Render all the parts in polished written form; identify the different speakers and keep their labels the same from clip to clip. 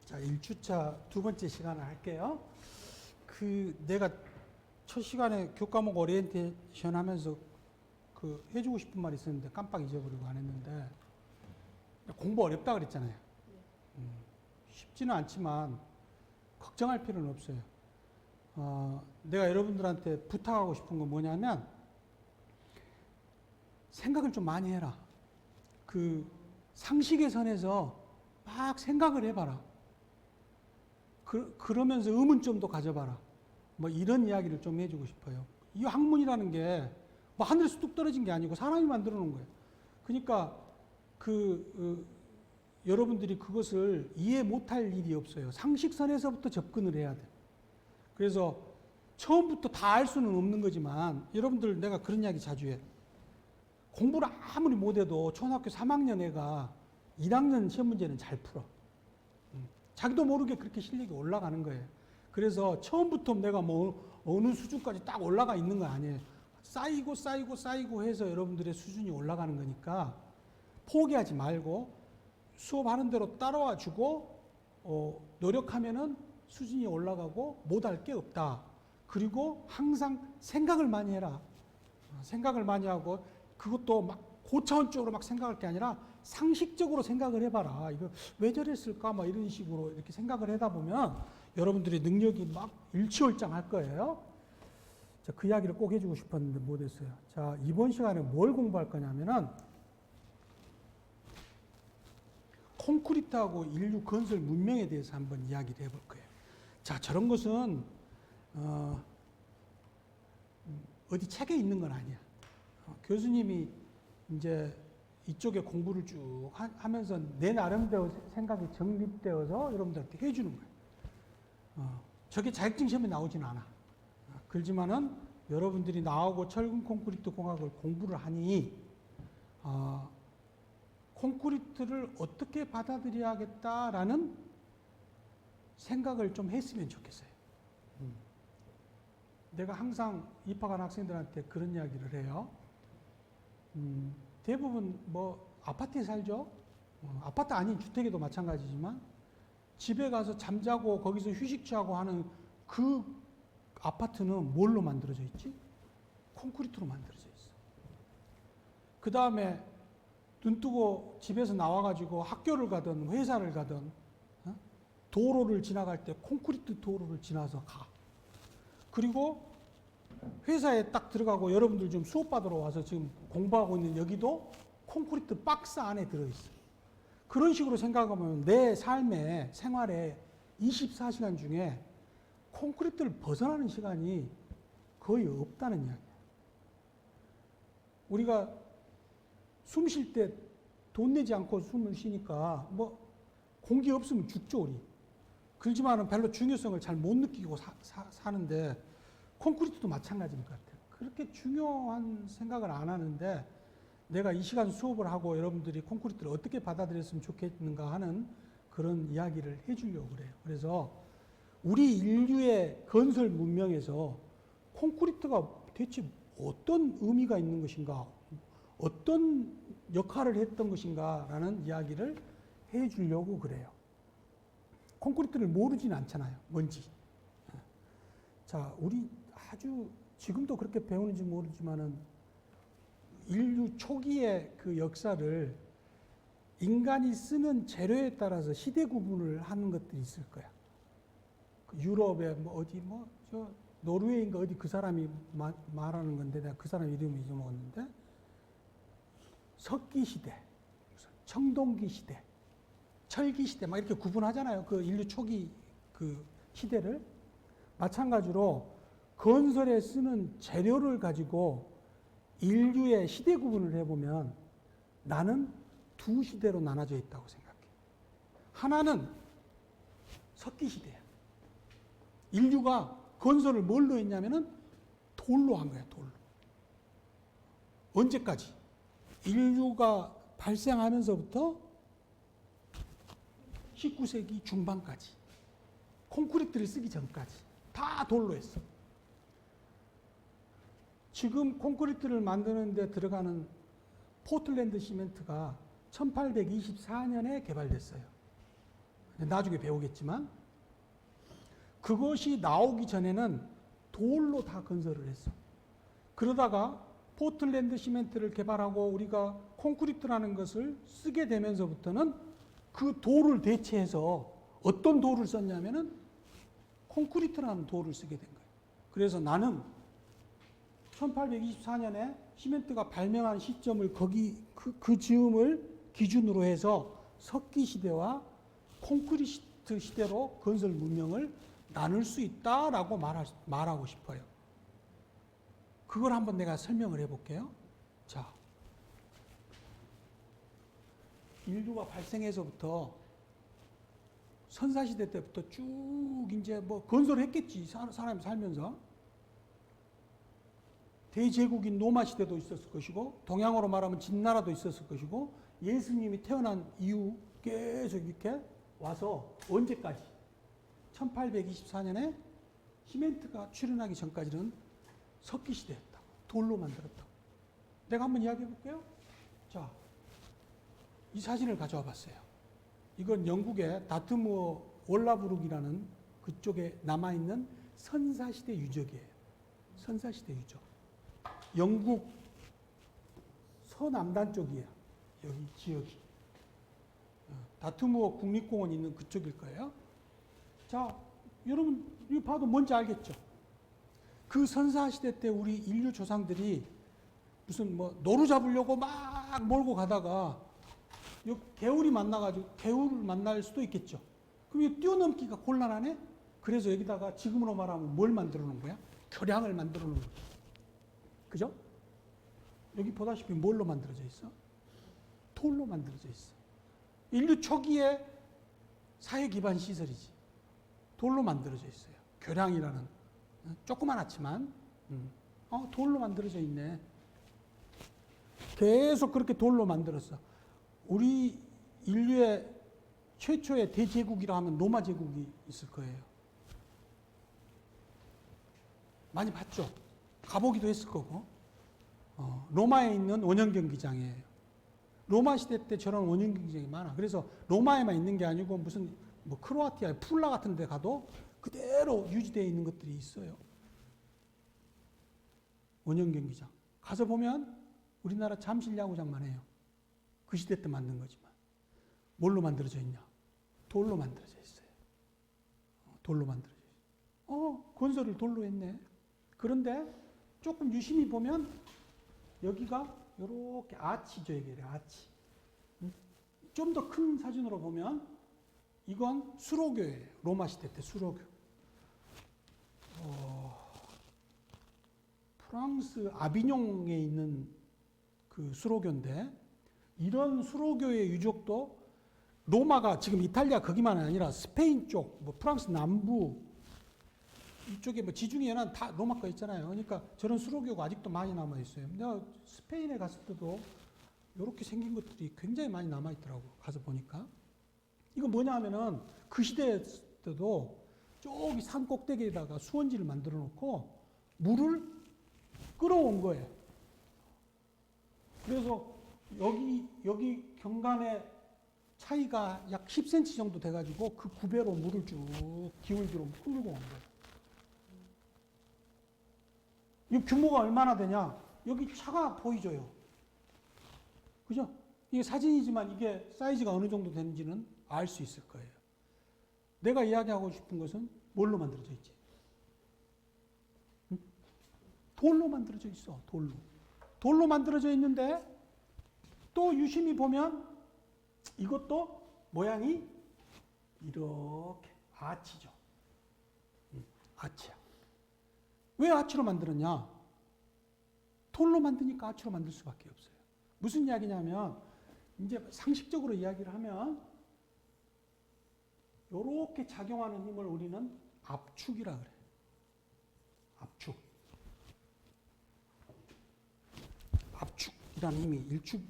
Speaker 1: 자, 1주차 두 번째 시간을 할게요. 내가 첫 시간에 교과목 오리엔테이션 하면서 해주고 싶은 말이 있었는데 깜빡 잊어버리고 안 했는데, 공부 어렵다 그랬잖아요. 쉽지는 않지만 걱정할 필요는 없어요. 내가 여러분들한테 부탁하고 싶은 건 뭐냐면, 생각을 좀 많이 해라. 상식의 선에서 막 생각을 해봐라. 그러면서 의문점도 가져봐라. 뭐 이런 이야기를 좀 해주고 싶어요. 이 학문이라는 게 뭐 하늘에서 뚝 떨어진 게 아니고 사람이 만들어 놓은 거예요. 그러니까 여러분들이 그것을 이해 못할 일이 없어요. 상식선에서부터 접근을 해야 돼. 그래서 처음부터 다 알 수는 없는 거지만, 여러분들 내가 그런 이야기 자주 해. 공부를 아무리 못해도 초등학교 3학년 애가 1학년 시험 문제는 잘 풀어. 자기도 모르게 그렇게 실력이 올라가는 거예요. 그래서 처음부터 내가 뭐 어느 수준까지 딱 올라가 있는 거 아니에요. 쌓이고 해서 여러분들의 수준이 올라가는 거니까 포기하지 말고 수업하는 대로 따라와 주고 노력하면은 수준이 올라가고 못할 게 없다. 그리고 항상 생각을 많이 해라. 생각을 많이 하고, 그것도 막 고차원적으로 막 생각할 게 아니라 상식적으로 생각을 해봐라. 이거 왜 저랬을까? 막 이런 식으로 이렇게 생각을 하다 보면 여러분들의 능력이 막 일취월장할 거예요. 자, 그 이야기를 꼭 해주고 싶었는데 못했어요. 자, 이번 시간에 뭘 공부할 거냐면은 콘크리트하고 인류 건설 문명에 대해서 한번 이야기를 해볼 거예요. 자, 저런 것은 어디 책에 있는 건 아니야. 교수님이 이제 이쪽에 공부를 쭉 하면서 내 나름대로 생각이 정립되어서 여러분들한테 해주는 거예요. 저게 자격증 시험에 나오지는 않아. 그렇지만은 여러분들이 나오고 철근 콘크리트 공학을 공부를 하니 콘크리트를 어떻게 받아들여야겠다라는 생각을 좀 했으면 좋겠어요. 내가 항상 입학한 학생들한테 그런 이야기를 해요. 대부분 뭐 아파트에 살죠. 아파트 아닌 주택에도 마찬가지지만 집에 가서 잠자고 거기서 휴식 취하고 하는 그 아파트는 뭘로 만들어져 있지? 콘크리트로 만들어져 있어. 그 다음에 눈 뜨고 집에서 나와가지고 학교를 가든 회사를 가든 도로를 지나갈 때 콘크리트 도로를 지나서 가. 그리고 회사에 딱 들어가고 여러분들 좀 수업받으러 와서 지금 공부하고 있는 여기도 콘크리트 박스 안에 들어있어. 그런 식으로 생각하면 내 삶의 생활에 24시간 중에 콘크리트를 벗어나는 시간이 거의 없다는 이야기야. 우리가 숨 쉴 때 돈 내지 않고 숨을 쉬니까 뭐 공기 없으면 죽죠, 우리. 그렇지만은 별로 중요성을 잘 못 느끼고 사는데 콘크리트도 마찬가지인 것 같아요. 그렇게 중요한 생각을 안 하는데 내가 이 시간 수업을 하고 여러분들이 콘크리트를 어떻게 받아들였으면 좋겠는가 하는 그런 이야기를 해주려고 그래요. 그래서 우리 인류의 건설 문명에서 콘크리트가 대체 어떤 의미가 있는 것인가, 어떤 역할을 했던 것인가라는 이야기를 해주려고 그래요. 콘크리트를 모르진 않잖아요. 뭔지. 자, 우리 아주 지금도 그렇게 배우는지 모르지만은 인류 초기의 그 역사를 인간이 쓰는 재료에 따라서 시대 구분을 하는 것들이 있을 거야. 유럽에 노르웨이인가 어디 그 사람이 말하는 건데 내가 그 사람 이름을 잊어먹었는데, 석기 시대, 청동기 시대, 철기 시대 막 이렇게 구분하잖아요. 그 인류 초기 그 시대를. 마찬가지로 건설에 쓰는 재료를 가지고 인류의 시대 구분을 해보면 나는 두 시대로 나눠져 있다고 생각해. 하나는 석기 시대야. 인류가 건설을 뭘로 했냐면은 돌로 한 거야, 돌로. 언제까지? 인류가 발생하면서부터 19세기 중반까지. 콘크리트를 쓰기 전까지. 다 돌로 했어. 지금 콘크리트를 만드는 데 들어가는 포틀랜드 시멘트가 1824년에 개발됐어요. 나중에 배우겠지만 그것이 나오기 전에는 돌로 다 건설을 했어. 그러다가 포틀랜드 시멘트를 개발하고 우리가 콘크리트라는 것을 쓰게 되면서부터는 그 돌을 대체해서 어떤 돌을 썼냐면은 콘크리트라는 돌을 쓰게 된 거예요. 그래서 나는 1824년에 시멘트가 발명한 시점을 그 즈음을 기준으로 해서 석기 시대와 콘크리트 시대로 건설 문명을 나눌 수 있다라고 말하고 싶어요. 그걸 한번 내가 설명을 해볼게요. 자, 인류가 발생해서부터 선사시대 때부터 쭉 이제 뭐 건설했겠지. 사람이 살면서. 대제국인 로마 시대도 있었을 것이고, 동양으로 말하면 진나라도 있었을 것이고, 예수님이 태어난 이후 계속 이렇게 와서 언제까지? 1824년에 시멘트가 출현하기 전까지는 석기 시대였다고. 돌로 만들었다고. 내가 한번 이야기해 볼게요. 자, 이 사진을 가져와 봤어요. 이건 영국의 다트무어 월라브룩이라는 그쪽에 남아있는 선사시대 유적이에요. 선사시대 유적. 영국 서남단 쪽이에요. 여기 지역이. 다트무어 국립공원 있는 그쪽일 거예요. 자, 여러분 이거 봐도 뭔지 알겠죠? 그 선사시대 때 우리 인류 조상들이 무슨 뭐 노루 잡으려고 막 몰고 가다가 개울이 만나가지고 개울을 만날 수도 있겠죠. 그럼 이 뛰어넘기가 곤란하네? 그래서 여기다가 지금으로 말하면 뭘 만들어 놓은 거야? 교량을 만들어 놓은 거야. 그죠? 여기 보다시피 뭘로 만들어져 있어? 돌로 만들어져 있어. 인류 초기의 사회 기반 시설이지. 돌로 만들어져 있어요. 교량이라는. 조그만하지만, 돌로 만들어져 있네. 계속 그렇게 돌로 만들었어. 우리 인류의 최초의 대제국이라 하면 로마 제국이 있을 거예요. 많이 봤죠? 가보기도 했을 거고. 로마에 있는 원형 경기장이에요. 로마 시대 때 저런 원형 경기장이 많아. 그래서 로마에만 있는 게 아니고 무슨 뭐 크로아티아, 풀라 같은 데 가도 그대로 유지되어 있는 것들이 있어요. 원형 경기장. 가서 보면 우리나라 잠실 야구장만 해요. 그 시대 때 만든 거지만. 뭘로 만들어져 있냐? 돌로 만들어져 있어요. 돌로 만들어져 있어요. 건설을 돌로 했네. 그런데 조금 유심히 보면 여기가 이렇게 아치죠. 이게 아치. 좀 더 큰 사진으로 보면 이건 수로교예요. 로마 시대 때 수로교. 프랑스 아비뇽에 있는 그 수로교인데 이런 수로교의 유적도 로마가 지금 이탈리아 거기만 아니라 스페인 쪽, 뭐 프랑스 남부 이쪽에 뭐 지중해 연안 다 로마 거 있잖아요. 그러니까 저런 수로교가 아직도 많이 남아 있어요. 내가 스페인에 갔을 때도 이렇게 생긴 것들이 굉장히 많이 남아 있더라고. 가서 보니까. 이거 뭐냐 하면은 그 시대 때도 저기 산 꼭대기에다가 수원지를 만들어 놓고 물을 끌어온 거예요. 그래서 여기 경관의 차이가 약 10cm 정도 돼가지고 그 구배로 물을 쭉 기울기로 끌고 온 거예요. 이 규모가 얼마나 되냐? 여기 차가 보이죠요. 그죠? 이게 사진이지만 이게 사이즈가 어느 정도 되는지는 알 수 있을 거예요. 내가 이야기하고 싶은 것은 뭘로 만들어져 있지? 응? 돌로 만들어져 있어. 돌로. 돌로 만들어져 있는데 또 유심히 보면 이것도 모양이 이렇게 아치죠. 아치야. 왜 아치로 만들었냐? 돌로 만드니까 아치로 만들 수밖에 없어요. 무슨 이야기냐면 이제 상식적으로 이야기를 하면 이렇게 작용하는 힘을 우리는 압축이라 그래. 압축. 압축이라는 힘이 일축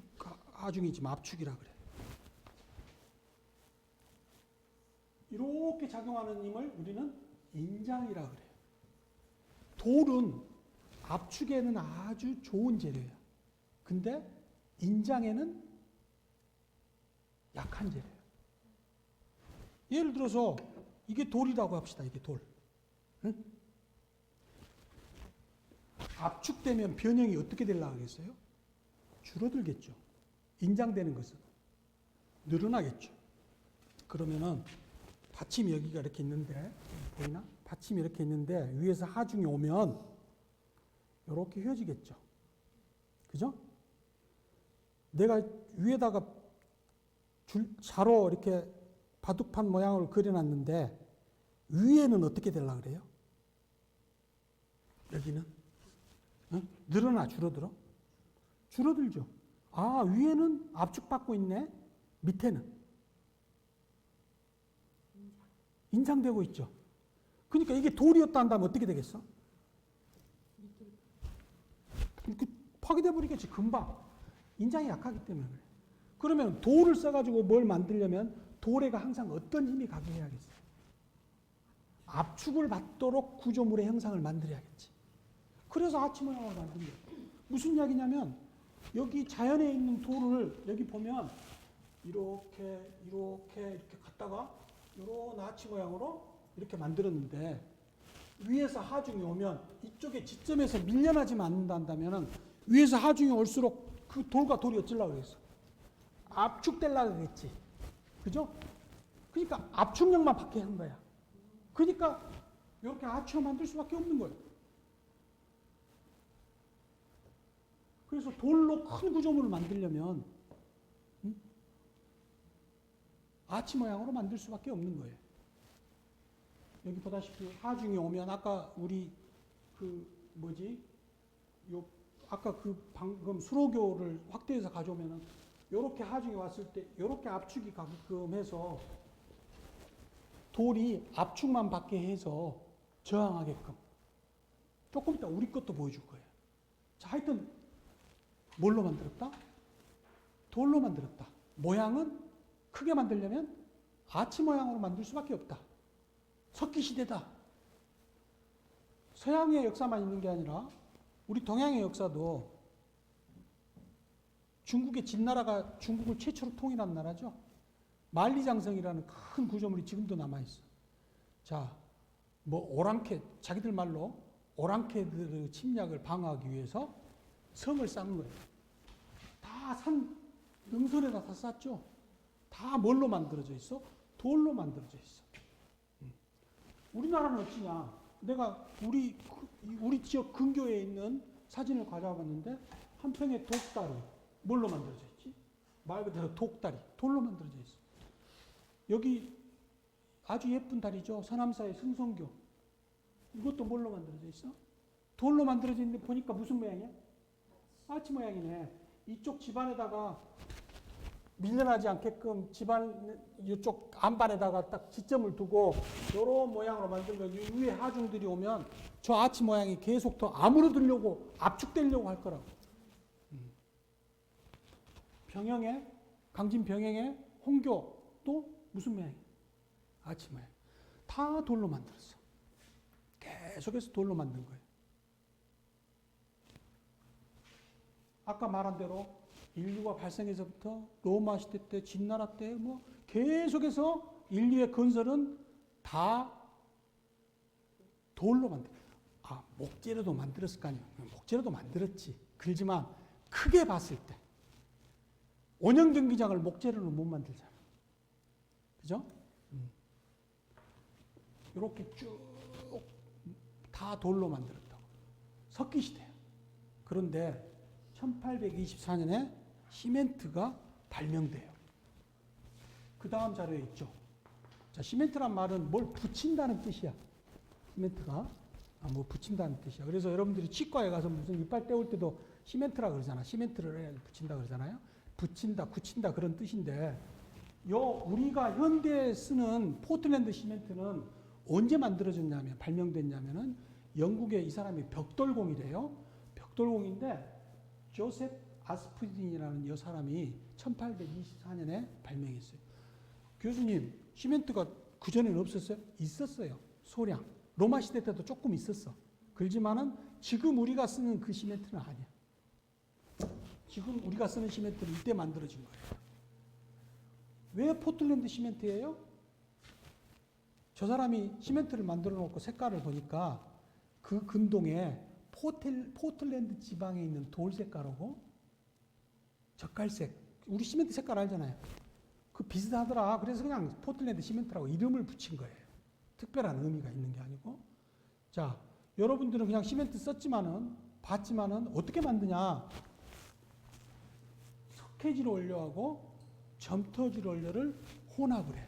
Speaker 1: 하중이지만 압축이라 그래. 이렇게 작용하는 힘을 우리는 인장이라 그래요. 돌은 압축에는 아주 좋은 재료야. 근데 인장에는 약한 재료야. 예를 들어서 이게 돌이라고 합시다. 이게 돌. 응? 압축되면 변형이 어떻게 되려고 하겠어요? 줄어들겠죠. 인장되는 것은 늘어나겠죠. 그러면은 받침이 여기가 이렇게 있는데 보이나? 받침이 이렇게 있는데 위에서 하중이 오면 이렇게 휘어지겠죠. 그죠? 내가 위에다가 자로 이렇게 바둑판 모양을 그려놨는데 위에는 어떻게 되려고 그래요? 여기는? 응? 늘어나 줄어들어? 줄어들죠. 아, 위에는 압축받고 있네. 밑에는 인상되고 있죠. 그러니까 이게 돌이었다 한다면 어떻게 되겠어? 파괴돼 버리겠지. 금방. 인장이 약하기 때문에 그래. 그러면 돌을 써가지고 뭘 만들려면 돌에가 항상 어떤 힘이 가게해야겠어? 압축을 받도록 구조물의 형상을 만들어야겠지. 그래서 아치 모양을 만든 거예요. 무슨 이야기냐면 여기 자연에 있는 돌을 여기 보면 이렇게 갔다가 이런 아치 모양으로 이렇게 만들었는데 위에서 하중이 오면 이쪽에 지점에서 밀려나지만 않는다 한다면 위에서 하중이 올수록 그 돌과 돌이 어쩌려고 그랬어? 압축되려고 그랬지. 그죠? 그러니까 압축력만 받게 한 거야. 그러니까 이렇게 아치を만들 수밖에 없는 거예요. 그래서 돌로 큰 구조물을 만들려면 아치 모양으로 만들 수밖에 없는 거예요. 여기 보다시피 하중이 오면 아까 우리 아까 방금 수로교를 확대해서 가져오면은 요렇게 하중이 왔을 때 요렇게 압축이 가게끔 해서 돌이 압축만 받게 해서 저항하게끔 조금 이따 우리 것도 보여줄 거예요. 자, 하여튼 뭘로 만들었다? 돌로 만들었다. 모양은 크게 만들려면 아치 모양으로 만들 수밖에 없다. 석기시대다. 서양의 역사만 있는 게 아니라 우리 동양의 역사도 중국의 진나라가 중국을 최초로 통일한 나라죠. 만리장성이라는 큰 구조물이 지금도 남아있어. 자, 오랑캐, 자기들 말로 오랑캐들의 침략을 방어하기 위해서 성을 쌓은 거예요. 다 능선에다 다 쌓죠. 다 뭘로 만들어져 있어? 돌로 만들어져 있어. 우리나라는 어찌냐? 내가 우리 지역 근교에 있는 사진을 가져와봤는데 한평의 독다리 뭘로 만들어져 있지? 말 그대로 독다리 돌로 만들어져 있어. 여기 아주 예쁜 다리죠. 서남사의 승성교. 이것도 뭘로 만들어져 있어? 돌로 만들어져 있는데 보니까 무슨 모양이야? 아치 모양이네. 이쪽 집안에다가 밀려나지 않게끔 집안 이쪽 안반에다가 딱 지점을 두고 이런 모양으로 만들면 위에 하중들이 오면 저 아치 모양이 계속 더 아물어들려고 압축되려고 할 거라고. 병영에 강진 병영에 홍교도 무슨 모양이야? 아치 모양. 다 돌로 만들었어. 계속해서 돌로 만든 거예요. 아까 말한 대로 인류가 발생해서부터 로마 시대 때, 진나라 때, 계속해서 인류의 건설은 다 돌로 목재로도 만들었을 거 아니야. 목재로도 만들었지. 그러지만 크게 봤을 때, 원형 경기장을 목재로는 못 만들잖아. 그죠? 이렇게 쭉 다 돌로 만들었다고. 석기시대야. 그런데 1824년에 시멘트가 발명돼요. 그 다음 자료에 있죠. 자, 시멘트란 말은 뭘 붙인다는 뜻이야. 시멘트가 붙인다는 뜻이야. 그래서 여러분들이 치과에 가서 무슨 이빨 떼올 때도 시멘트라 그러잖아. 시멘트를 붙인다 그러잖아요. 붙인다, 굳힌다 그런 뜻인데 우리가 현대에 쓰는 포틀랜드 시멘트는 언제 만들어졌냐면 발명됐냐면은 영국의 이 사람이 벽돌공이래요. 벽돌공인데 조셉 아스프딘이라는 이 사람이 1824년에 발명했어요. 교수님, 시멘트가 그전에는 없었어요? 있었어요. 소량. 로마 시대 때도 조금 있었어. 그렇지만은 지금 우리가 쓰는 그 시멘트는 아니야. 지금 우리가 쓰는 시멘트는 이때 만들어진 거예요. 왜 포틀랜드 시멘트예요? 저 사람이 시멘트를 만들어 놓고 색깔을 보니까 그 근동에 포틀랜드 지방에 있는 돌 색깔하고 젓갈색, 우리 시멘트 색깔 알잖아요. 그 비슷하더라. 그래서 그냥 포틀랜드 시멘트라고 이름을 붙인 거예요. 특별한 의미가 있는 게 아니고. 자, 여러분들은 그냥 시멘트 봤지만은 어떻게 만드냐? 석회질 원료하고 점토질 원료를 혼합을 해.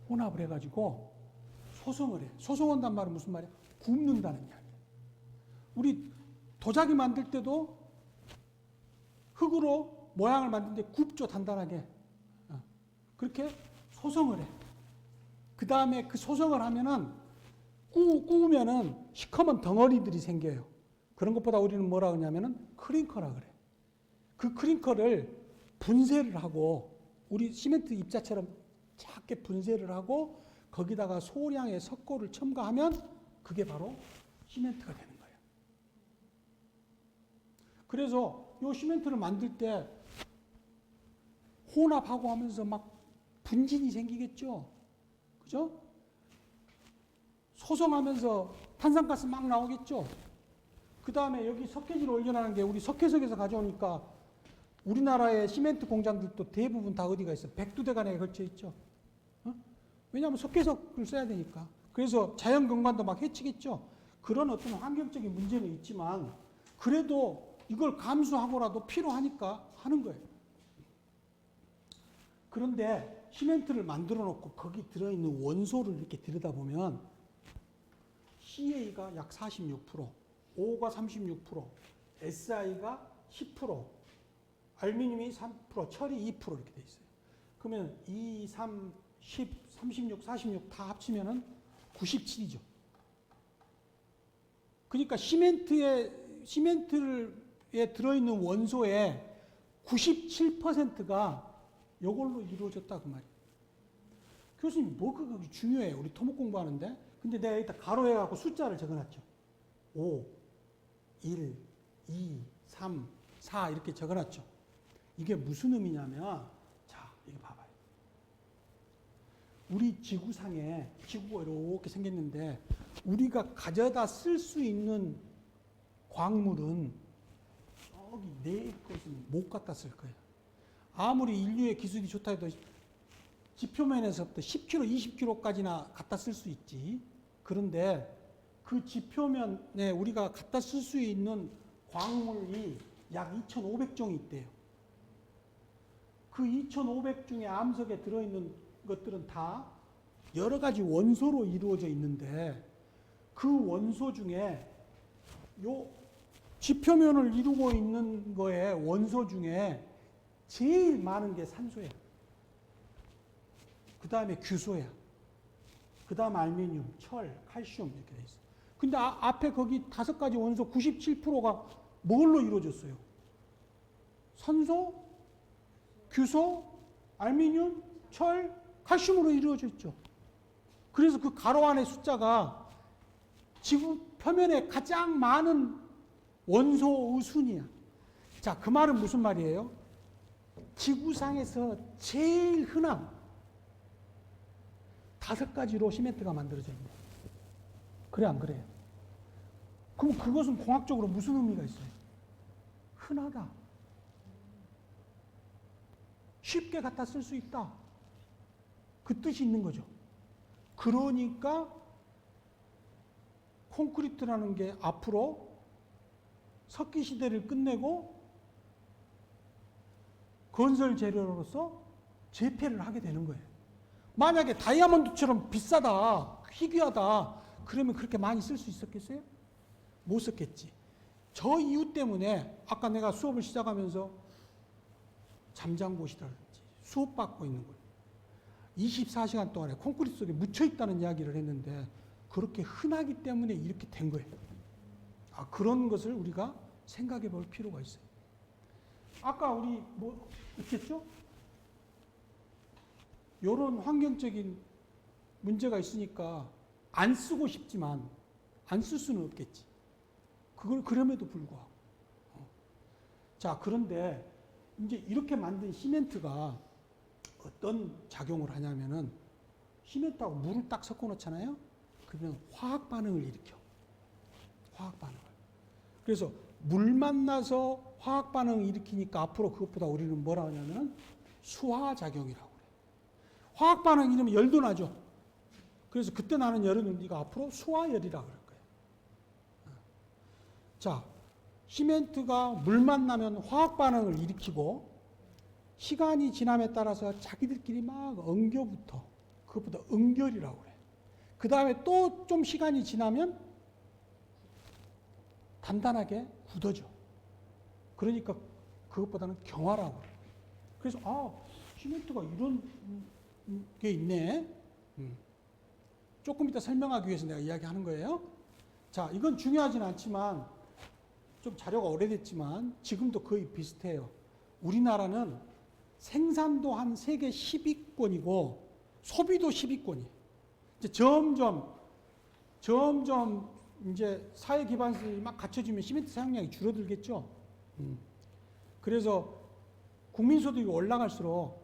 Speaker 1: 혼합을 해가지고 소성을 해. 소성한단 말은 무슨 말이야? 굽는다는 이야기야. 우리 도자기 만들 때도 흙으로 모양을 만드는데 굽죠, 단단하게. 그렇게 소성을 해. 그 다음에 그 소성을 하면은 구우면은 시커먼 덩어리들이 생겨요. 그런 것보다 우리는 뭐라 그러냐면은 크링커라 그래. 그 크링커를 분쇄를 하고 우리 시멘트 입자처럼 작게 분쇄를 하고 거기다가 소량의 석고를 첨가하면 그게 바로 시멘트가 되는 거예요. 그래서 이 시멘트를 만들 때 혼합하고 하면서 막 분진이 생기겠죠. 그죠? 소성하면서 탄산가스 막 나오겠죠. 그 다음에 여기 석회질 올려놓은 게 우리 석회석에서 가져오니까 우리나라의 시멘트 공장들도 대부분 다 어디가 있어? 백두대간에 걸쳐 있죠. 왜냐하면 석회석을 써야 되니까. 그래서 자연 경관도 막 해치겠죠. 그런 어떤 환경적인 문제는 있지만 그래도 이걸 감수하고라도 필요하니까 하는 거예요. 그런데 시멘트를 만들어 놓고 거기 들어있는 원소를 이렇게 들여다보면 CA가 약 46%, O가 36%, SI가 10%, 알루미늄이 3%, 철이 2% 이렇게 돼 있어요. 그러면 2, 3, 10, 36, 46 다 합치면은 97이죠. 그러니까 시멘트에 들어있는 원소의 97%가 이걸로 이루어졌다 그 말이에요. 교수님 뭐 그거 중요해요. 우리 토목 공부하는데. 근데 내가 일단 가로해갖고 숫자를 적어놨죠. 5, 1, 2, 3, 4 이렇게 적어놨죠. 이게 무슨 의미냐면 자 이거 봐봐요. 우리 지구상에 지구가 이렇게 생겼는데 우리가 가져다 쓸 수 있는 광물은 저기 내 것은 못 갖다 쓸 거예요. 아무리 인류의 기술이 좋다 해도 지표면에서부터 10km, 20km까지나 갖다 쓸 수 있지. 그런데 그 지표면에 우리가 갖다 쓸 수 있는 광물이 약 2,500종이 있대요. 그 2,500 중에 암석에 들어있는 것들은 다 여러 가지 원소로 이루어져 있는데 그 원소 중에 요 지표면을 이루고 있는 거에 원소 중에 제일 많은 게 산소야. 그 다음에 규소야. 그 다음 알루미늄, 철, 칼슘 이렇게 돼 있어. 근데 앞에 거기 5가지 원소 97%가 뭘로 이루어졌어요? 산소, 규소, 알루미늄, 철, 칼슘으로 이루어져 있죠. 그래서 그 가로 안의 숫자가 지구 표면에 가장 많은 원소의 순이야. 자, 그 말은 무슨 말이에요? 지구상에서 제일 흔한 5가지로 시멘트가 만들어져 있는 거예요. 그래 안 그래요? 그럼 그것은 공학적으로 무슨 의미가 있어요? 흔하다. 쉽게 갖다 쓸 수 있다. 그 뜻이 있는 거죠. 그러니까 콘크리트라는 게 앞으로 석기 시대를 끝내고 건설 재료로서 재패를 하게 되는 거예요. 만약에 다이아몬드처럼 비싸다, 희귀하다, 그러면 그렇게 많이 쓸 수 있었겠어요? 못 썼겠지. 저 이유 때문에 아까 내가 수업을 시작하면서 잠잠곳이라든지 수업받고 있는 거예요. 24시간 동안에 콘크리트 속에 묻혀있다는 이야기를 했는데 그렇게 흔하기 때문에 이렇게 된 거예요. 그런 것을 우리가 생각해 볼 필요가 있어요. 아까 우리 뭐 있겠죠? 이런 환경적인 문제가 있으니까 안 쓰고 싶지만 안 쓸 수는 없겠지. 그걸 그럼에도 불구하고. 자, 그런데 이제 이렇게 만든 시멘트가 어떤 작용을 하냐면은 시멘트하고 물을 딱 섞어 놓잖아요. 그러면 화학 반응을 일으켜. 화학 반응을. 그래서 물 만나서 화학 반응을 일으키니까 앞으로 그것보다 우리는 뭐라 하냐면 수화작용이라고 그래요. 화학 반응 이러면 열도 나죠. 그래서 그때 나는 열은 우리가 앞으로 수화열이라고 그럴 거예요. 자, 시멘트가 물 만나면 화학 반응을 일으키고 시간이 지남에 따라서 자기들끼리 막 엉겨붙어. 그것보다 응결이라고 그래. 그 다음에 또 좀 시간이 지나면 단단하게 굳어져. 그러니까 그것보다는 경화라고 그래. 그래서 시멘트가 이런 게 있네. 조금 이따 설명하기 위해서 내가 이야기하는 거예요. 자, 이건 중요하진 않지만 좀 자료가 오래됐지만 지금도 거의 비슷해요. 우리나라는 생산도 한 세계 10위권이고 소비도 10위권이에요. 이제 점점 이제 사회 기반시설이 막 갖춰지면 시멘트 사용량이 줄어들겠죠. 그래서 국민 소득이 올라갈수록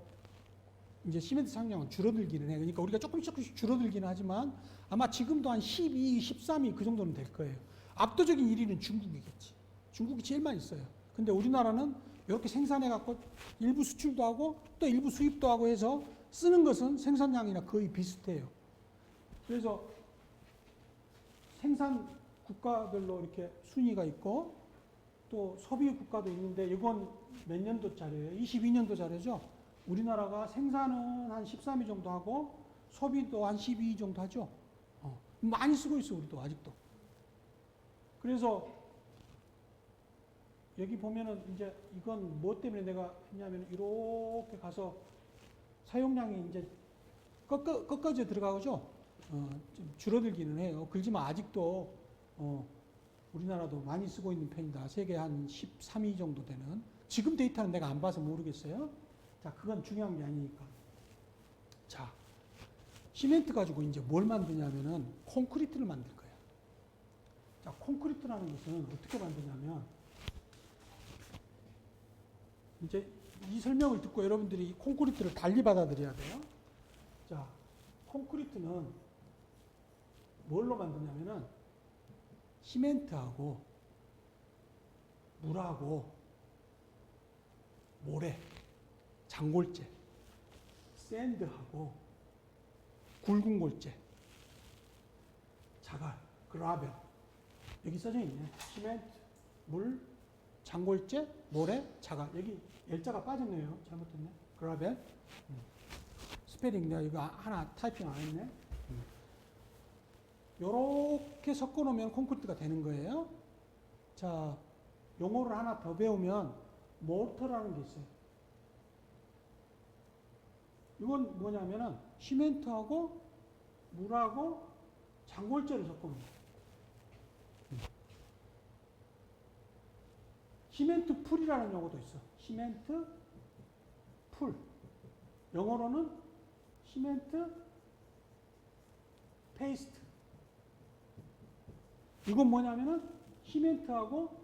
Speaker 1: 이제 시멘트 사용량은 줄어들기는 해. 그러니까 우리가 조금씩 줄어들기는 하지만 아마 지금도 한 12, 13위 그 정도는 될 거예요. 압도적인 1위는 중국이겠지. 중국이 제일 많이 써요. 근데 우리나라는 이렇게 생산해갖고 일부 수출도 하고 또 일부 수입도 하고 해서 쓰는 것은 생산량이나 거의 비슷해요. 그래서 생산 국가별로 이렇게 순위가 있고 또 소비 국가도 있는데 이건 몇 년도 자료예요? 22년도 자료죠. 우리나라가 생산은 한 13위 정도 하고 소비도 한 12위 정도 하죠. 많이 쓰고 있어 우리도 아직도. 그래서 여기 보면은 이제 이건 뭐 때문에 내가 했냐면 이렇게 가서 사용량이 이제 꺾어져 들어가죠. 좀 줄어들기는 해요. 그렇지만 아직도 우리나라도 많이 쓰고 있는 편이다. 세계 한 13위 정도 되는. 지금 데이터는 내가 안 봐서 모르겠어요. 자, 그건 중요한 게 아니니까. 자, 시멘트 가지고 이제 뭘 만드냐면은 콘크리트를 만들 거예요. 자, 콘크리트라는 것은 어떻게 만드냐면 이제 이 설명을 듣고 여러분들이 콘크리트를 달리 받아들여야 돼요. 자, 콘크리트는 뭘로 만드냐면은 시멘트하고 물하고 모래, 장골재, 샌드하고 굵은 골재, 자갈, 그라벨 여기 써져 있네. 시멘트, 물, 장골재, 모래, 자갈. 여기 L자가 빠졌네요. 잘못했네. 그라벨. 스페링 내가 이거 하나 타이핑 안 했네. 요렇게 섞어 놓으면 콘크리트가 되는 거예요. 자, 용어를 하나 더 배우면 모터라는 게 있어요. 이건 뭐냐면은 시멘트하고 물하고 장골재를 섞어 놓은 거예요. 시멘트 풀이라는 용어도 있어. 시멘트 풀. 영어로는 시멘트 페이스트. 이건 뭐냐면은 시멘트하고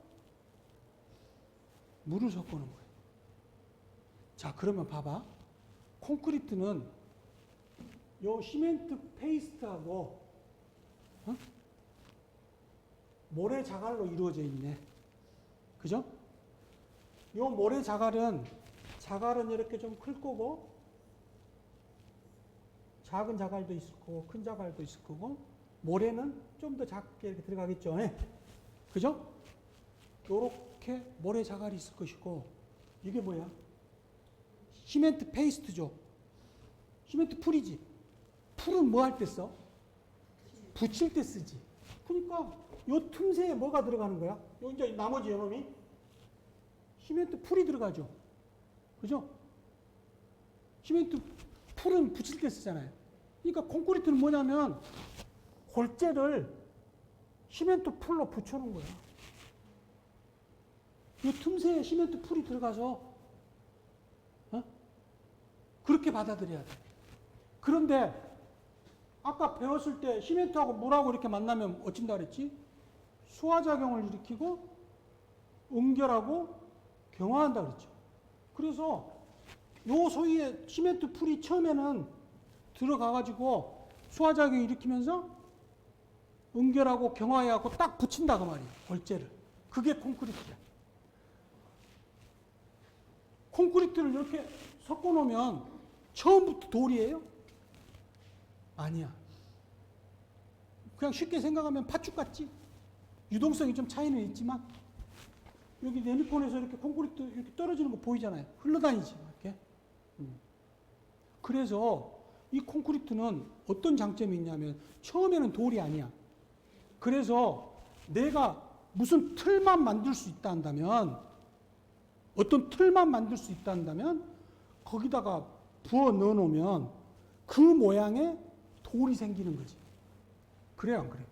Speaker 1: 물을 섞어 놓은 거예요. 자, 그러면 봐봐. 콘크리트는 요 시멘트 페이스트하고 모래 자갈로 이루어져 있네. 그죠? 요 모래 자갈은 이렇게 좀 클 거고 작은 자갈도 있을 거고 큰 자갈도 있을 거고 모래는 좀 더 작게 이렇게 들어가겠죠. 네? 그죠? 요렇게 모래 자갈이 있을 것이고 이게 뭐야? 시멘트 페이스트죠. 시멘트 풀이지. 풀은 뭐 할 때 써? 붙일 때 쓰지. 그러니까 요 틈새에 뭐가 들어가는 거야? 요 이제 나머지 요놈이 시멘트 풀이 들어가죠. 그죠? 시멘트 풀은 붙일 때 쓰잖아요. 그러니까 콘크리트는 뭐냐면 골재를 시멘트 풀로 붙여놓은 거야. 이 틈새에 시멘트 풀이 들어가서 그렇게 받아들여야 돼. 그런데 아까 배웠을 때 시멘트하고 물하고 이렇게 만나면 어쩐다 그랬지? 수화작용을 일으키고 응결하고 경화한다 그랬죠. 그래서 요 소위의 시멘트 풀이 처음에는 들어가가지고 수화작용 일으키면서 응결하고 경화해하고 딱 붙인다 그 말이에요. 골재를. 그게 콘크리트야. 콘크리트를 이렇게 섞어 놓으면 처음부터 돌이에요? 아니야. 그냥 쉽게 생각하면 팥죽 같지? 유동성이 좀 차이는 있지만 여기 네미콘에서 이렇게 콘크리트 이렇게 떨어지는 거 보이잖아요. 흘러다니지 이렇게. 그래서 이 콘크리트는 어떤 장점이 있냐면 처음에는 돌이 아니야. 그래서 내가 무슨 틀만 만들 수 있다 한다면 어떤 틀만 만들 수 있다 한다면 거기다가 부어 넣어 놓으면 그 모양의 돌이 생기는 거지. 그래요, 안 그래요?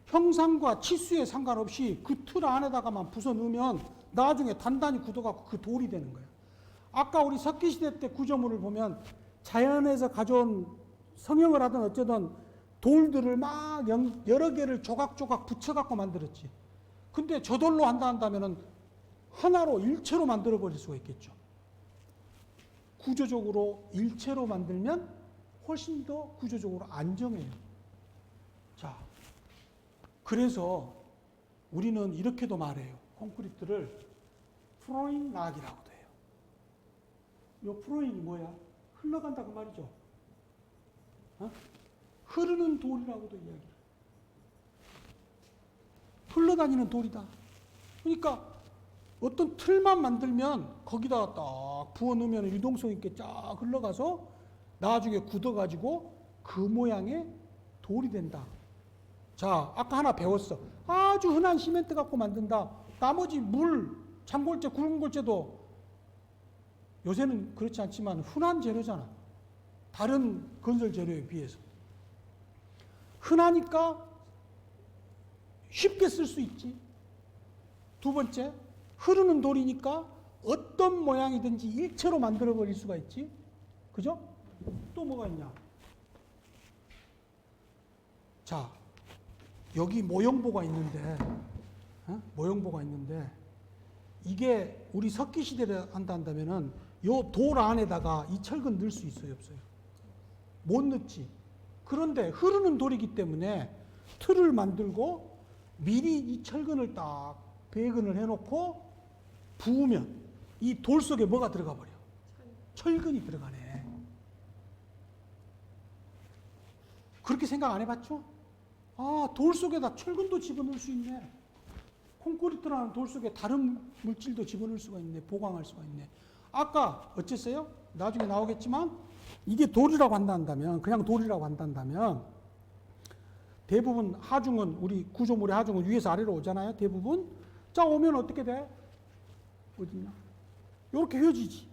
Speaker 1: 형상과 치수에 상관없이 그 틀 안에다가만 부숴 넣으면 나중에 단단히 굳어갖고 그 돌이 되는 거예요. 아까 우리 석기시대 때 구조물을 보면 자연에서 가져온 성형을 하든 어쩌든 돌들을 막 여러 개를 조각조각 붙여갖고 만들었지. 근데 저돌로 한다면은 하나로 일체로 만들어 버릴 수가 있겠죠. 구조적으로 일체로 만들면 훨씬 더 구조적으로 안정해요. 자, 그래서 우리는 이렇게도 말해요. 콘크리트를 프로인 락이라고도 해요. 이 프로인이 뭐야? 흘러간다 그 말이죠. 어? 흐르는 돌이라고도 이야기해요. 흘러다니는 돌이다. 그러니까 어떤 틀만 만들면 거기다가 딱 부어 넣으면 유동성 있게 쫙 흘러가서 나중에 굳어가지고 그 모양의 돌이 된다. 자, 아까 하나 배웠어. 아주 흔한 시멘트 갖고 만든다. 나머지 물, 참골재, 굵은골재도 요새는 그렇지 않지만 흔한 재료잖아. 다른 건설 재료에 비해서. 흔하니까 쉽게 쓸 수 있지. 두 번째, 흐르는 돌이니까 어떤 모양이든지 일체로 만들어버릴 수가 있지. 그죠? 또 뭐가 있냐? 자, 여기 모형보가 있는데, 모형보가 있는데, 이게 우리 석기시대를 한다면은 요 돌 안에다가 이 철근 넣을 수 있어요, 없어요? 못 넣지. 그런데 흐르는 돌이기 때문에 틀을 만들고 미리 이 철근을 딱 배근을 해놓고 부으면 이 돌 속에 뭐가 들어가 버려? 철근이 들어가네. 그렇게 생각 안 해봤죠? 아, 돌 속에다 철근도 집어넣을 수 있네. 콘크리트라는 돌 속에 다른 물질도 집어넣을 수가 있네. 보강할 수가 있네. 아까 어쨌어요? 나중에 나오겠지만 이게 돌이라고 한다면, 그냥 돌이라고 한다면 대부분 하중은, 우리 구조물의 하중은 위에서 아래로 오잖아요. 대부분. 자, 오면 어떻게 돼? 어딨냐? 이렇게 휘어지지.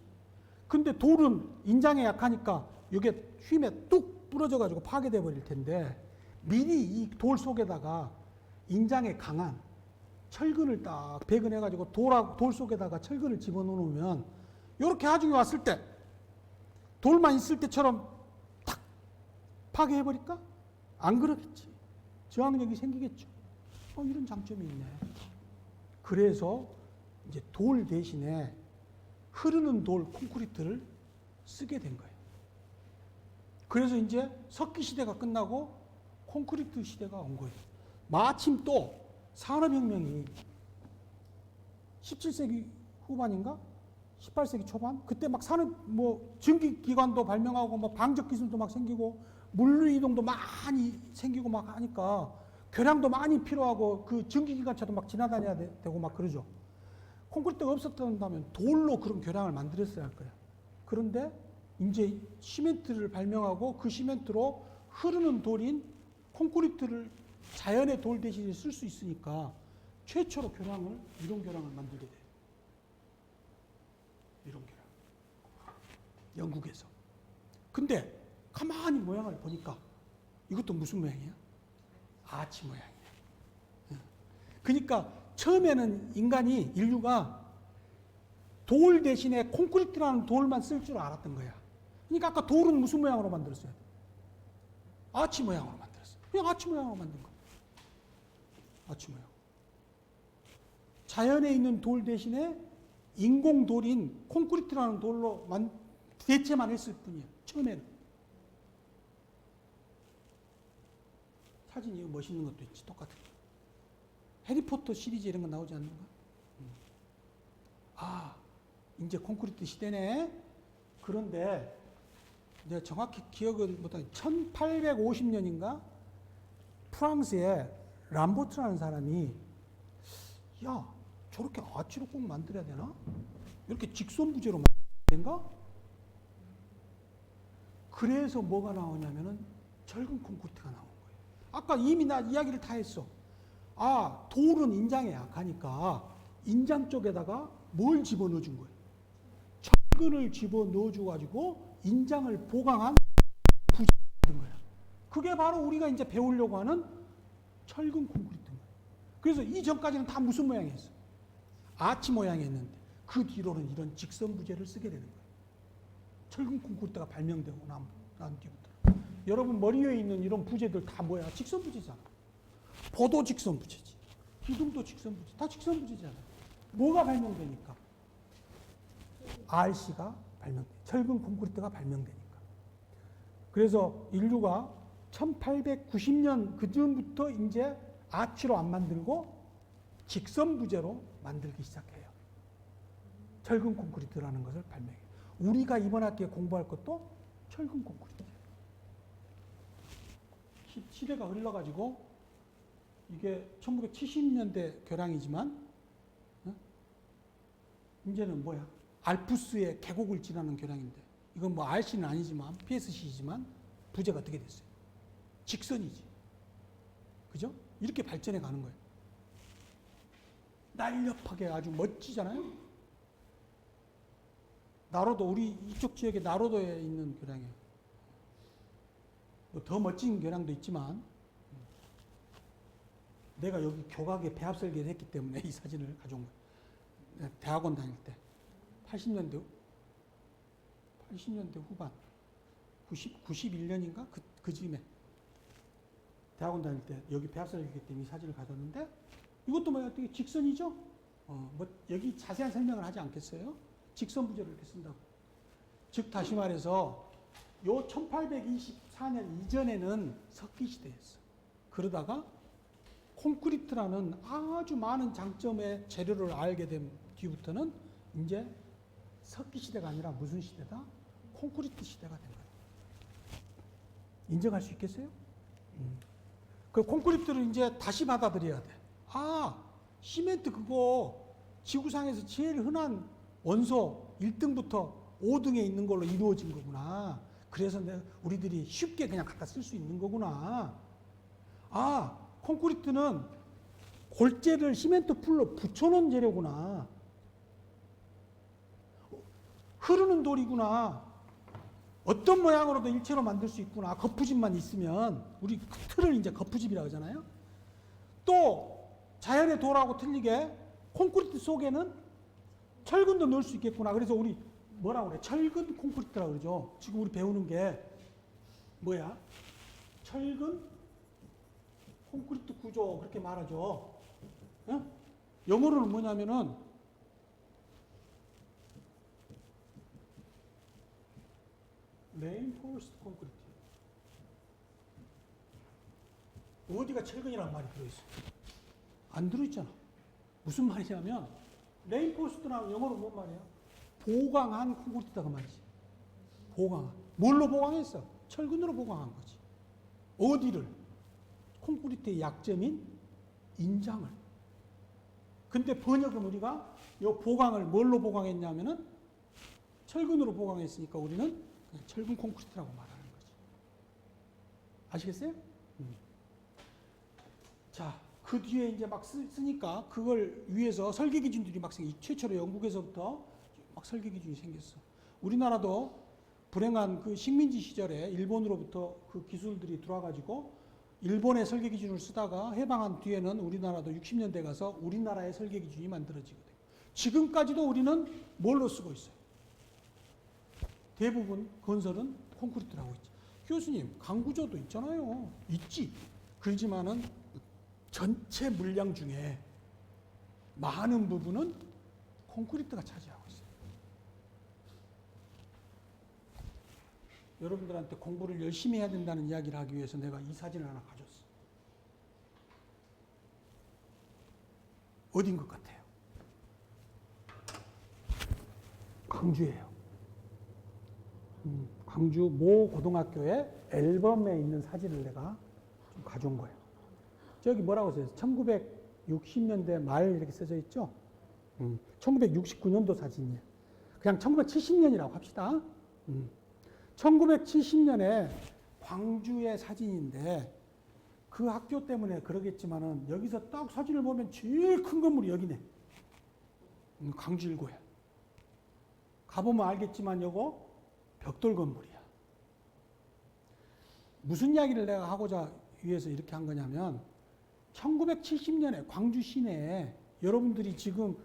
Speaker 1: 근데 돌은 인장에 약하니까 이게 힘에 뚝 부러져가지고 파괴돼 버릴 텐데 미리 이 돌 속에다가 인장에 강한 철근을 딱 배근해가지고 돌 속에다가 철근을 집어넣으면 이렇게 하중이 왔을 때 돌만 있을 때처럼 탁 파괴해버릴까? 안 그러겠지. 저항력이 생기겠죠. 이런 장점이 있네. 그래서 이제 돌 대신에 흐르는 돌 콘크리트를 쓰게 된 거예요. 그래서 이제 석기 시대가 끝나고 콘크리트 시대가 온 거예요. 마침 또 산업혁명이 17세기 후반인가? 18세기 초반? 그때 막 전기기관도 발명하고 뭐 방적기술도 막 생기고 물류이동도 많이 생기고 막 하니까 교량도 많이 필요하고 그 전기기관차도 막 지나다녀야 되고 막 그러죠. 콘크리트가 없었다면 돌로 그런 교량을 만들었어야 할 거야. 그런데 이제 시멘트를 발명하고 그 시멘트로 흐르는 돌인 콘크리트를 자연의 돌 대신에 쓸 수 있으니까 최초로 이론 교량을 만들게 돼요. 이론 교량. 영국에서. 근데 가만히 모양을 보니까 이것도 무슨 모양이야? 아치 모양이야. 그러니까 처음에는 인류가 돌 대신에 콘크리트라는 돌만 쓸 줄 알았던 거야. 그러니까 아까 돌은 무슨 모양으로 만들었어요? 아치 모양으로 만들었어요. 그냥 아치 모양으로 만든 거야. 아치 모양. 자연에 있는 돌 대신에 인공 돌인 콘크리트라는 돌로 대체만 했을 뿐이야. 처음에는. 사진 이거 멋있는 것도 있지, 똑같은 거. 해리포터 시리즈 이런 거 나오지 않는가? 아, 이제 콘크리트 시대네. 그런데 내가 정확히 기억은 못하는 1850년인가 프랑스에 람보트라는 사람이 야 저렇게 아치로 꼭 만들어야 되나? 이렇게 직선 부재로 만들어야 되는가? 그래서 뭐가 나오냐면은 철근 콘크리트가 나온 거예요. 아까 이미 나 이야기를 다 했어. 아, 돌은 인장에 약하니까 인장 쪽에다가 뭘 집어넣어 준 거예요? 철근을 집어넣어 줘가지고 인장을 보강한 부재가 된 거야. 그게 바로 우리가 이제 배우려고 하는 철근 콘크리트인 거예요. 그래서 이전까지는 다 무슨 모양이었어? 아치 모양이었는데 그 뒤로는 이런 직선 부재를 쓰게 되는 거예요. 철근 콘크리트가 발명되고 난 뒤부터. 여러분 머리 위에 있는 이런 부재들 다 뭐야? 직선 부재잖아. 보도 직선 부재지. 기둥도 직선 부재. 다 직선 부재잖아. 뭐가 발명되니까? RC가 발명돼. 철근 콘크리트가 발명되니까. 그래서 인류가 1890년 그전부터 이제 아치로 안 만들고 직선 부재로 만들기 시작해요. 철근 콘크리트라는 것을 발명해요. 우리가 이번 학기에 공부할 것도 철근 콘크리트예요. 시대가 흘러가지고 이게 1970년대 교량이지만 이제는 뭐야? 알프스의 계곡을 지나는 교량인데 이건 뭐 RC는 아니지만 PSC이지만 부재가 어떻게 됐어요? 직선이지. 그죠? 이렇게 발전해 가는 거예요. 날렵하게 아주 멋지잖아요. 나로도 우리 이쪽 지역에 나로도에 있는 교량이에요. 뭐 더 멋진 교량도 있지만 내가 여기 교각에 배합 설계를 했기 때문에 이 사진을 가져온 거예요. 대학원 다닐 때 80년대 후반 91년인가 그 즈음에 대학원 다닐 때 여기 배합 설계했기 때문에 이 사진을 가져왔는데 이것도 뭐야? 되게 직선이죠? 뭐 여기 자세한 설명을 하지 않겠어요? 직선 부재를 이렇게 쓴다고. 즉 다시 말해서 요 1824년 이전에는 석기 시대였어. 그러다가 콘크리트라는 아주 많은 장점의 재료를 알게 된 뒤부터는 이제 석기 시대가 아니라 무슨 시대다? 콘크리트 시대가 된 거예요. 인정할 수 있겠어요? 그 콘크리트를 이제 다시 받아들여야 돼. 아, 시멘트 그거 지구상에서 제일 흔한 원소 1등부터 5등에 있는 걸로 이루어진 거구나. 그래서 우리들이 쉽게 그냥 갖다 쓸 수 있는 거구나. 아, 콘크리트는 골재를 시멘트 풀로 붙여놓은 재료구나. 흐르는 돌이구나. 어떤 모양으로도 일체로 만들 수 있구나. 거푸집만 있으면 우리 그 틀을 이제 거푸집이라고 하잖아요. 또 자연의 돌하고 틀리게 콘크리트 속에는 철근도 넣을 수 있겠구나. 그래서 우리 뭐라고 그래? 철근 콘크리트라고 그러죠. 지금 우리 배우는 게 뭐야? 철근 콘크리트 구조 그렇게 말하죠. 응? 영어로는 뭐냐면은 reinforced concrete. 어디가 철근이라는 말이 들어있어? 안 들어있잖아. 무슨 말이냐면 reinforced라는 영어로 뭔 말이야? 보강한 콘크리트가 말이지. 보강한. 뭘로 보강했어? 철근으로 보강한 거지. 어디를? 콘크리트의 약점인 인장을. 근데 번역은 우리가 이 보강을 뭘로 보강했냐면은 철근으로 보강했으니까 우리는 그냥 철근 콘크리트라고 말하는 거지. 아시겠어요? 자, 그 뒤에 이제 막 쓰니까 그걸 위해서 설계 기준들이 막 생겨. 최초로 영국에서부터 막 설계 기준이 생겼어. 우리나라도 불행한 그 식민지 시절에 일본으로부터 그 기술들이 들어와가지고 일본의 설계 기준을 쓰다가 해방한 뒤에는 우리나라도 60년대 가서 우리나라의 설계 기준이 만들어지거든요. 지금까지도 우리는 뭘로 쓰고 있어요? 대부분 건설은 콘크리트라고 있지. 교수님, 강구조도 있잖아요. 있지. 그렇지만은 전체 물량 중에 많은 부분은 콘크리트가 차지하고 있어요. 여러분들한테 공부를 열심히 해야 된다는 이야기를 하기 위해서 내가 이 사진을 하나 가져왔어. 어딘 것 같아요? 광주예요. 광주 모 고등학교의 앨범에 있는 사진을 내가 좀 가져온 거예요. 저기 뭐라고 써요? 1960년대 말 이렇게 써져 있죠? 1969년도 사진이에요. 그냥 1970년이라고 합시다. 1970년에 광주의 사진인데 그 학교 때문에 그러겠지만은 여기서 딱 사진을 보면 제일 큰 건물이 여기네. 광주 1고야. 가보면 알겠지만 요거 벽돌 건물이야. 무슨 이야기를 내가 하고자 위해서 이렇게 한 거냐면 1970년에 광주 시내에 여러분들이 지금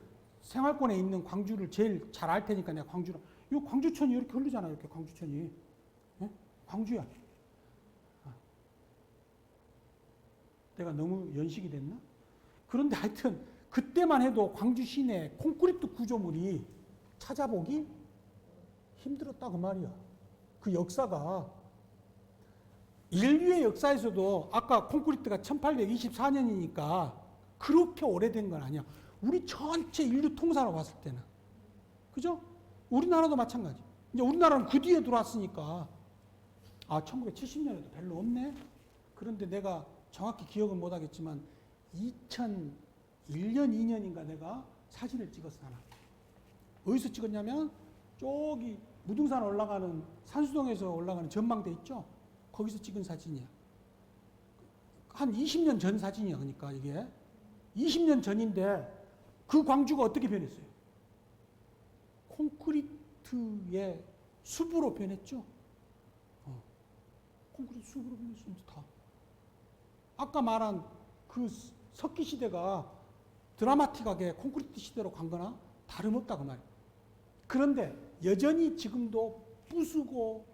Speaker 1: 생활권에 있는 광주를 제일 잘 알 테니까 내가 광주로 이 광주천이 이렇게 흐르잖아요. 이렇게 광주천이. 네? 광주야. 내가 너무 연식이 됐나? 그런데 하여튼 그때만 해도 광주 시내 콘크리트 구조물이 찾아보기 힘들었다 그 말이야. 그 역사가 인류의 역사에서도 아까 콘크리트가 1824년이니까 그렇게 오래된 건 아니야. 우리 전체 인류 통사로 봤을 때는. 그죠? 우리나라도 마찬가지. 이제 우리나라는 그 뒤에 들어왔으니까 1970년에도 별로 없네. 그런데 내가 정확히 기억은 못 하겠지만 2001년, 2년인가 내가 사진을 찍었어 하나. 어디서 찍었냐면 저기 무등산 올라가는 산수동에서 올라가는 전망대 있죠? 거기서 찍은 사진이야. 한 20년 전 사진이야. 그러니까 이게 20년 전인데 그 광주가 어떻게 변했어요? 콘크리트의 숲으로 변했죠? 콘크리트 숲으로 변했습니다. 다. 아까 말한 그 석기 시대가 드라마틱하게 콘크리트 시대로 간 거나 다름없다 그 말이에요. 그런데 여전히 지금도 부수고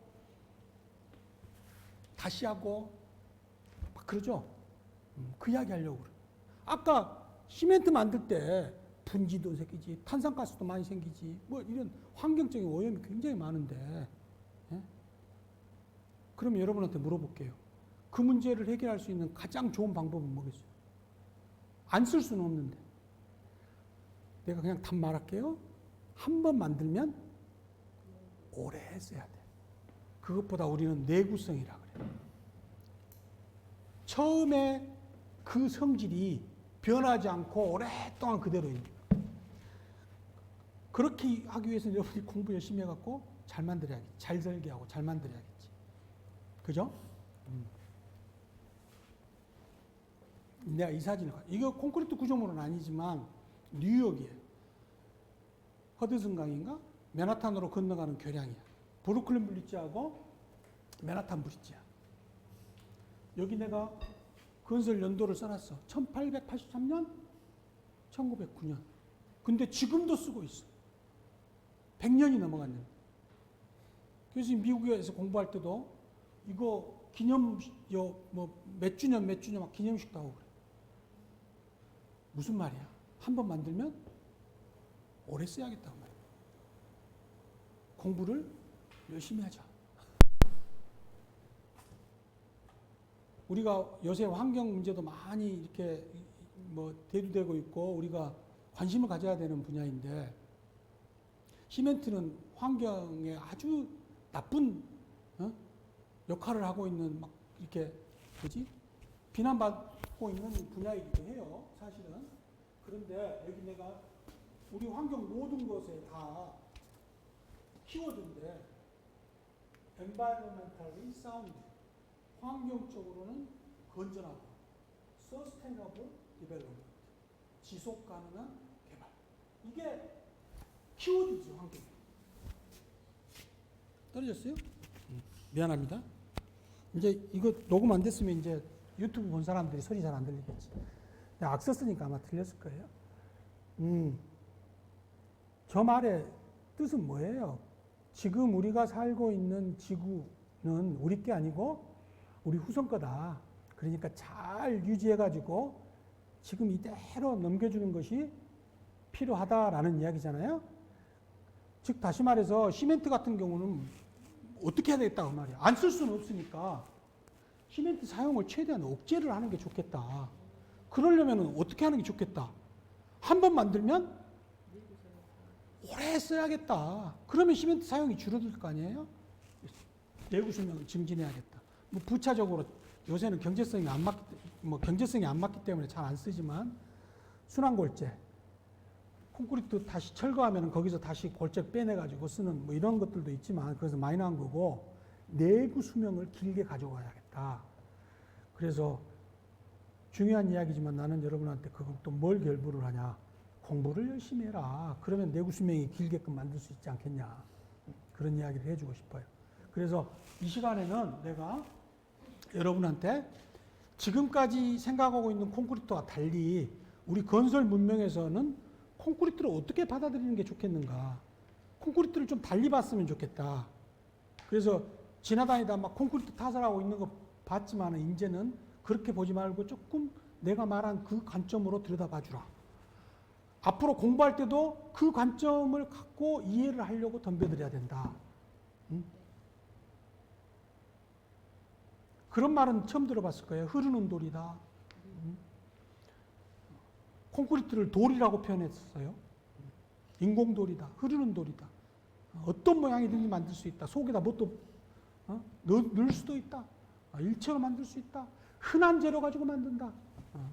Speaker 1: 다시 하고 막 그러죠. 그 이야기 하려고 그래. 아까 시멘트 만들 때 분지도 생기지, 탄산가스도 많이 생기지, 뭐 이런 환경적인 오염이 굉장히 많은데, 예? 그럼 여러분한테 물어볼게요. 그 문제를 해결할 수 있는 가장 좋은 방법은 뭐겠어요? 안 쓸 수는 없는데. 내가 그냥 답 말할게요. 한 번 만들면 오래 써야 돼. 그것보다 우리는 내구성이라 그래요. 처음에 그 성질이 변하지 않고 오랫동안 그대로 있는 거예요. 그렇게 하기 위해서는 여러분이 공부 열심히 해갖고 잘 만들어야겠지. 잘 설계하고 잘 만들어야겠지. 그죠? 내가 이 사진을, 이거 콘크리트 구조물은 아니지만 뉴욕이에요. 허드슨 강인가? 맨하탄으로 건너가는 교량이야. 브루클린 브릿지하고 맨하탄 브릿지야. 여기 내가 건설 연도를 써놨어. 1883년, 1909년. 근데 지금도 쓰고 있어. 100년이 넘어갔는데. 그래서 미국에서 공부할 때도 이거 기념, 몇 주년 막 기념식도 하고 그래. 무슨 말이야? 한 번 만들면 오래 써야겠다고 말이야. 공부를 열심히 하자. 우리가 요새 환경 문제도 많이 이렇게 대두되고 있고 우리가 관심을 가져야 되는 분야인데 시멘트는 환경에 아주 나쁜 역할을 하고 있는 막 이렇게 비난받고 있는 분야이기도 해요. 사실은. 그런데 여기 내가 우리 환경 모든 것에 다 키워드인데 environmentally sound, 환경적으로는 건전하고 sustainable development, 지속 가능한 개발. 이게 키워드죠. 환경. 떨어졌어요? 미안합니다. 이제 이거 녹음 안 됐으면 이제 유튜브 본 사람들이 소리 잘 안 들리겠지. 악서 쓰니까 아마 들렸을 거예요. 저 말의 뜻은 뭐예요? 지금 우리가 살고 있는 지구는 우리 게 아니고 우리 후손 거다. 그러니까 잘 유지해가지고 지금 이대로 넘겨주는 것이 필요하다라는 이야기잖아요. 즉 다시 말해서 시멘트 같은 경우는 어떻게 해야 되겠다고 말이야. 안 쓸 수는 없으니까 시멘트 사용을 최대한 억제를 하는 게 좋겠다. 그러려면 어떻게 하는 게 좋겠다. 한 번 만들면 오래 써야겠다. 그러면 시멘트 사용이 줄어들 거 아니에요? 내구 수명을 증진해야겠다. 뭐 부차적으로 요새는 경제성이 안 맞기 때문에 잘 안 쓰지만 순환골재, 콘크리트 다시 철거하면 거기서 다시 골재 빼내가지고 쓰는 뭐 이런 것들도 있지만 그래서 많이 나온 거고 내구 수명을 길게 가져가야겠다. 그래서 중요한 이야기지만 나는 여러분한테 그것도 뭘 결부를 하냐. 공부를 열심히 해라. 그러면 내구 수명이 길게끔 만들 수 있지 않겠냐. 그런 이야기를 해주고 싶어요. 그래서 이 시간에는 내가 여러분한테 지금까지 생각하고 있는 콘크리트와 달리 우리 건설 문명에서는 콘크리트를 어떻게 받아들이는 게 좋겠는가. 콘크리트를 좀 달리 봤으면 좋겠다. 그래서 지나다니다 막 콘크리트 타설하고 있는 거 봤지만 이제는 그렇게 보지 말고 조금 내가 말한 그 관점으로 들여다봐 주라. 앞으로 공부할 때도 그 관점을 갖고 이해를 하려고 덤벼들어야 된다. 그런 말은 처음 들어봤을 거예요. 흐르는 돌이다. 콘크리트를 돌이라고 표현했어요. 인공돌이다. 흐르는 돌이다. 어떤 모양이든지 만들 수 있다. 속에다 뭣도 넣을 수도 있다. 일체로 만들 수 있다. 흔한 재료 가지고 만든다.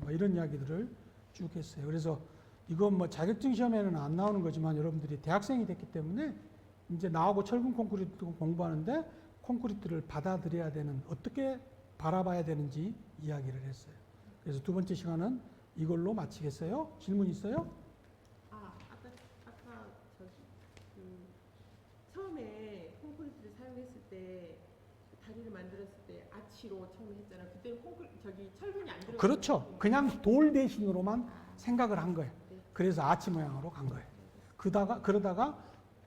Speaker 1: 뭐 이런 이야기들을 쭉 했어요. 그래서 이건 뭐 자격증 시험에는 안 나오는 거지만 여러분들이 대학생이 됐기 때문에 이제 나하고 철근 콘크리트 공부하는데 콘크리트를 받아들여야 되는, 어떻게 바라봐야 되는지 이야기를 했어요. 그래서 두 번째 시간은 이걸로 마치겠어요. 질문 있어요?
Speaker 2: 아까 처음에 콘크리트를 사용했을 때 다리를 만들었을 때 아치로 처음에 했잖아요. 그때는 철근이 안 들어갔어요.
Speaker 1: 그렇죠. 그냥 돌 대신으로만 생각을 한 거예요.
Speaker 2: 네.
Speaker 1: 그래서 아치 모양으로 간 거예요. 그러다가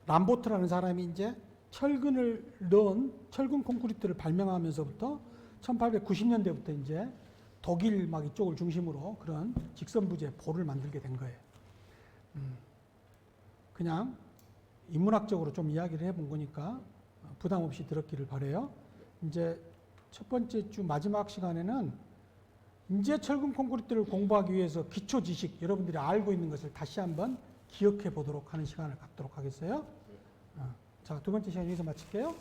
Speaker 1: 람보트라는 사람이 이제 철근을 넣은 철근 콘크리트를 발명하면서부터 1890년대부터 이제 독일 막 이쪽을 중심으로 그런 직선부재 볼을 만들게 된 거예요. 그냥 인문학적으로 좀 이야기를 해본 거니까 부담 없이 들었기를 바라요. 이제 첫 번째 주 마지막 시간에는 이제 철근 콘크리트를 공부하기 위해서 기초 지식, 여러분들이 알고 있는 것을 다시 한번 기억해 보도록 하는 시간을 갖도록 하겠어요. 자, 두 번째 시간 여기서 마칠게요.